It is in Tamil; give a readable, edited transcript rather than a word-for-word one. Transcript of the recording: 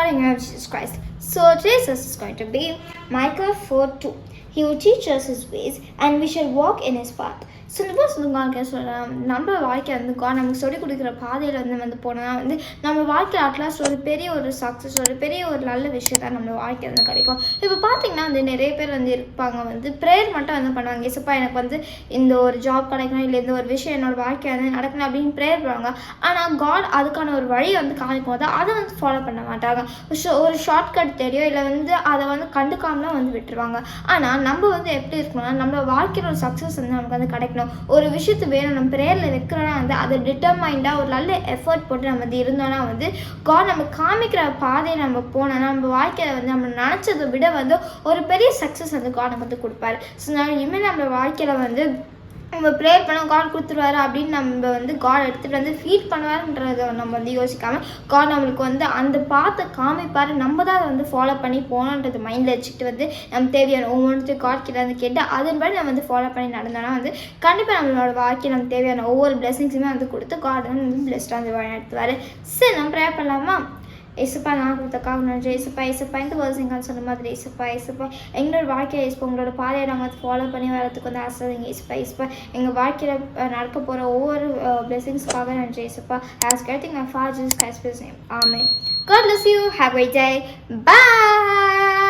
Lord and of Jesus Christ. So today's verse is going to be Micah 4:2. He will teach us his ways and we shall walk in his path. So இந்த பஸ் வந்து சொல்கிறேன், நம்ம வாழ்க்கை வந்து நமக்கு சொல்லிக் கொடுக்குற பாதையில் வந்து போனால் வந்து நம்ம வாழ்க்கையில் அட்லாஸ்ட் ஒரு பெரிய ஒரு சக்ஸஸ், ஒரு பெரிய ஒரு நல்ல விஷயத்த நம்ம வாழ்க்கை வந்து கிடைக்கும். இப்போ பார்த்தீங்கன்னா வந்து நிறைய பேர் வந்து இருப்பாங்க, வந்து ப்ரேயர் மட்டும் வந்து பண்ணுவாங்க. இசப்பா எனக்கு வந்து இந்த ஒரு ஜாப் கிடைக்கணும், இல்லை இந்த ஒரு விஷயம் என்னோடய வாழ்க்கை வந்து நடக்கணும் அப்படின்னு ப்ரேயர் பண்ணுவாங்க. ஆனால் காட் அதுக்கான ஒரு வழியை வந்து காமிக்கும் போது அதை வந்து ஃபாலோ பண்ண மாட்டாங்க. ஒரு ஷார்ட்கட் தெரியும், இல்லை வந்து அதை வந்து கண்டுக்காமலாம் வந்து விட்டுருவாங்க. ஆனால் நம்ம வந்து எப்படி இருக்கணும்னா, நம்மளோட வாழ்க்கையில் ஒரு சக்ஸஸ் வந்து நமக்கு வந்து கிடைக்கணும், ஒரு விஷயத்து வேணும், நம்ம ப்ரேயரில் வைக்கிறோன்னா வந்து அதை டிட்டர்மைண்டாக ஒரு நல்ல எஃபர்ட் போட்டு நம்ம வந்து இருந்தோன்னா வந்து காட் நம்ம காமிக்கிற பாதையை நம்ம போனோன்னா நம்ம வாழ்க்கையில் வந்து நம்ம நினச்சதை விட வந்து ஒரு பெரிய சக்ஸஸ் வந்து காட் நமக்கு வந்து கொடுப்பாரு. ஸோ நான் இனிமேல் நம்ம வாழ்க்கையில் வந்து நம்ம ப்ரேயர் பண்ண காட் கொடுத்துருவாரு அப்படின்னு நம்ம வந்து காட் எடுத்துகிட்டு வந்து ஃபீல் பண்ணுவாருன்றதை நம்ம வந்து யோசிக்காமல் காட் நம்மளுக்கு வந்து அந்த பார்த்து காமிப்பார், நம்ம தான் அதை வந்து ஃபாலோ பண்ணி போகணுன்றது மைண்டில் வச்சுக்கிட்டு வந்து நம்ம தேவையான ஒவ்வொன்றுத்தையும் காட் கிட்ட வந்து கேட்டு அதன்படி நம்ம வந்து ஃபாலோ பண்ணி நடந்தோன்னா வந்து கண்டிப்பாக நம்மளோட வாழ்க்கையில் நமக்கு தேவையான ஒவ்வொரு பிளெஸிங்ஸுமே வந்து கொடுத்து காட் வந்து பிளெஸ்டாக வந்து நடத்துவார். சரி, நம்ம ப்ரேயர் பண்ணலாமா? ஏசப்பா, நான் கொடுத்தக்காக நன்றி. ஏசப்பா இந்த வேர்ஸ் சொன்ன மாதிரி ஏசப்பா எங்களோட வாழ்க்கையை உங்களோட பாதையை நாங்கள் வந்து ஃபாலோ பண்ணி வரதுக்கு வந்து ஆசைங்க. ஏசப்பா எங்கள் வாழ்க்கையில் நடக்க போகிற ஒவ்வொரு பிளெஸிங்ஸ்க்காக நன்றி. ஏசப்பா as getting my father Jesus Christ name. Amen. God bless you. Have a great day. Bye.